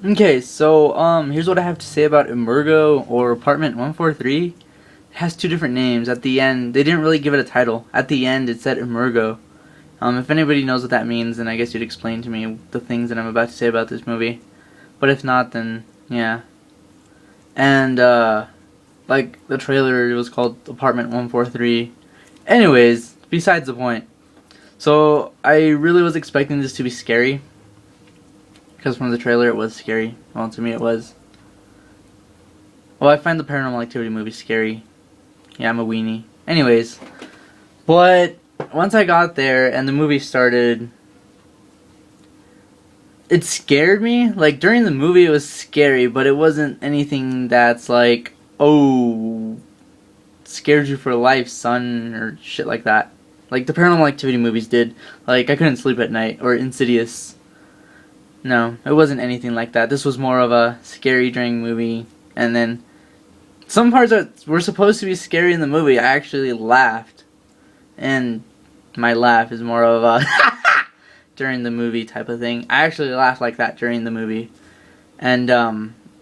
Okay, so here's what I have to say about Emergo or Apartment 143. It has two different names. At the end, they didn't really give it a title. At the end, it said Emergo. If anybody knows what that means, then I guess you'd explain to me the things that I'm about to say about this movie. But if not, then yeah. And like the trailer, it was called Apartment 143. Anyways, besides the point. So I really was expecting this to be scary. Because from the trailer it was scary. Well, to me it was. Well, I find the Paranormal Activity movies scary. Yeah, I'm a weenie. Anyways. But once I got there and the movie started, it scared me. Like, during the movie it was scary, but it wasn't anything that's like, oh, scared you for life, son, or shit like that. Like the Paranormal Activity movies did. Like, I couldn't sleep at night, or Insidious. No, it wasn't anything like that. This was more of a scary during movie, and then some parts that were supposed to be scary in the movie, I actually laughed. And my laugh is more of a during the movie type of thing. I actually laughed like that during the movie. And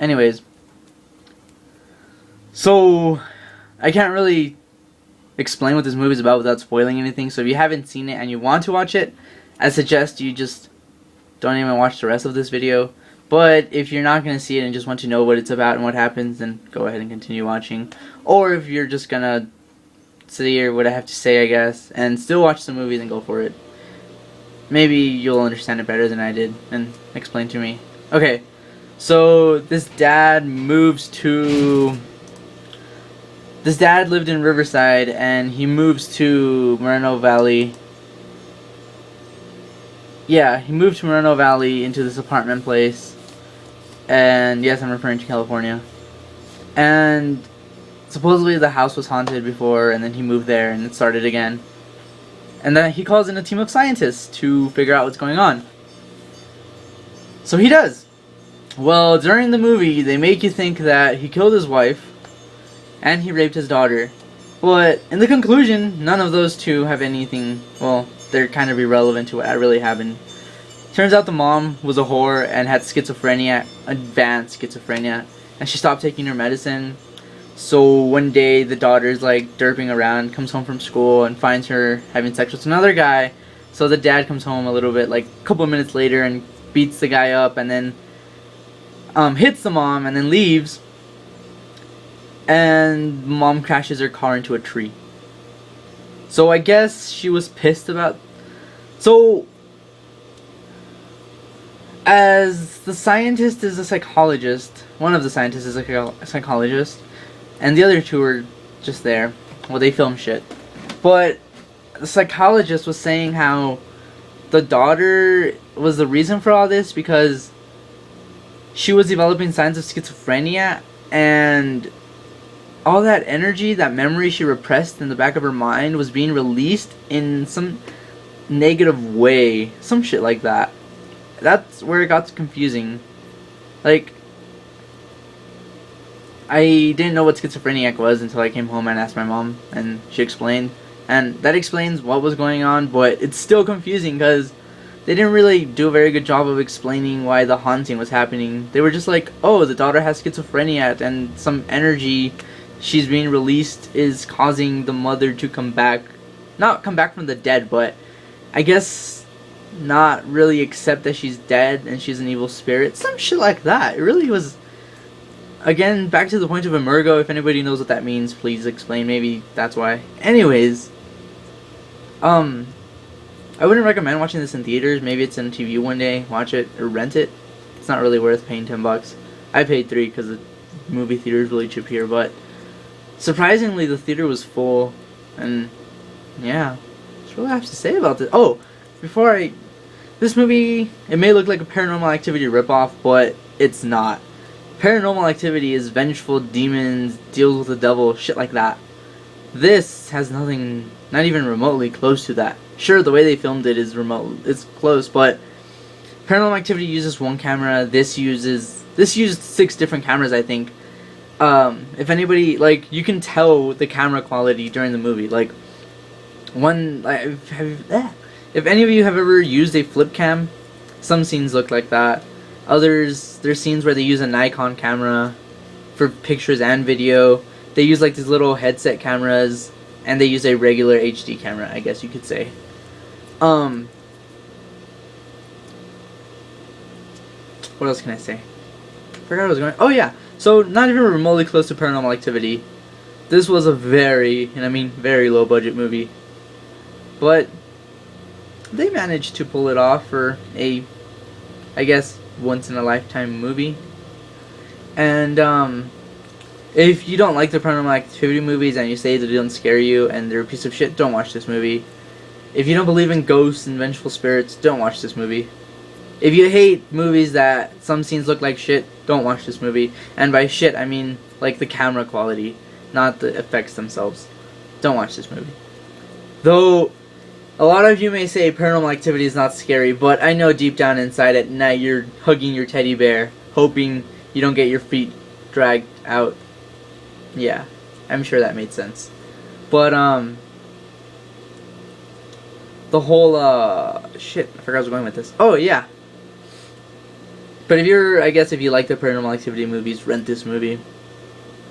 anyways, so I can't really explain what this movie's about without spoiling anything. So if you haven't seen it and you want to watch it, I suggest you just don't even watch the rest of this video. But if you're not going to see it and just want to know what it's about and what happens, then go ahead and continue watching. Or if you're just going to hear what I have to say, I guess, and still watch the movie, then go for it. Maybe you'll understand it better than I did and explain to me. Okay, so this dad lived in Riverside, and he moves to Moreno Valley. Yeah, he moved to Moreno Valley into this apartment place. And yes, I'm referring to California. And supposedly the house was haunted before, and then he moved there and it started again. And then he calls in a team of scientists to figure out what's going on. So he does. Well, during the movie, they make you think that he killed his wife and he raped his daughter. But in the conclusion, none of those two have anything, well, they're kind of irrelevant to what really happened. Turns out the mom was a whore and had schizophrenia, advanced schizophrenia, and she stopped taking her medicine. So one day the daughter's like derping around, comes home from school and finds her having sex with another guy. So the dad comes home a little bit, like a couple minutes later, and beats the guy up and then hits the mom and then leaves. And mom crashes her car into a tree. So I guess she was pissed about... So, as the scientist is a psychologist, one of the scientists is a psychologist, and the other two are just there. Well, they film shit. But the psychologist was saying how the daughter was the reason for all this because she was developing signs of schizophrenia, and all that energy, that memory she repressed in the back of her mind was being released in some negative way. Some shit like that. That's where it got confusing. Like, I didn't know what schizophrenic was until I came home and asked my mom, and she explained. And that explains what was going on, but it's still confusing because they didn't really do a very good job of explaining why the haunting was happening. They were just like, oh, the daughter has schizophrenia and some energy she's being released is causing the mother to come back. Not come back from the dead, but I guess not really accept that she's dead and she's an evil spirit. Some shit like that. It really was... Again, back to the point of Emergo. If anybody knows what that means, please explain. Maybe that's why. Anyways, I wouldn't recommend watching this in theaters. Maybe it's on TV one day. Watch it or rent it. It's not really worth paying $10. I paid $3 because the movie theater is really cheap here, but surprisingly, the theater was full, and yeah, that's all I have to say about this. Oh, this movie, it may look like a Paranormal Activity ripoff, but it's not. Paranormal Activity is vengeful, demons, deals with the devil, shit like that. This has nothing, not even remotely close to that. Sure, the way they filmed it is remote, it's close, but Paranormal Activity uses one camera. This used 6 different cameras, I think. If anybody, like, you can tell the camera quality during the movie. Like, if any of you have ever used a flip cam, some scenes look like that. Others, there's scenes where they use a Nikon camera for pictures and video. They use like these little headset cameras, and they use a regular HD camera, I guess you could say. What else can I say? Forgot where I was going. Oh yeah, so not even remotely close to Paranormal Activity. This was a very, and I mean very low budget movie. But they managed to pull it off for a, I guess, once in a lifetime movie. And if you don't like the Paranormal Activity movies and you say that they don't scare you and they're a piece of shit, don't watch this movie. If you don't believe in ghosts and vengeful spirits, don't watch this movie. If you hate movies that some scenes look like shit, don't watch this movie. And by shit, I mean like the camera quality, not the effects themselves. Don't watch this movie. Though, a lot of you may say Paranormal Activity is not scary, but I know deep down inside at night you're hugging your teddy bear, hoping you don't get your feet dragged out. Yeah, I'm sure that made sense. But, the whole, shit, I forgot I was going with this. Oh, yeah. But if you're, I guess if you like the Paranormal Activity movies, rent this movie.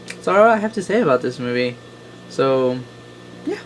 That's all I have to say about this movie. So, yeah.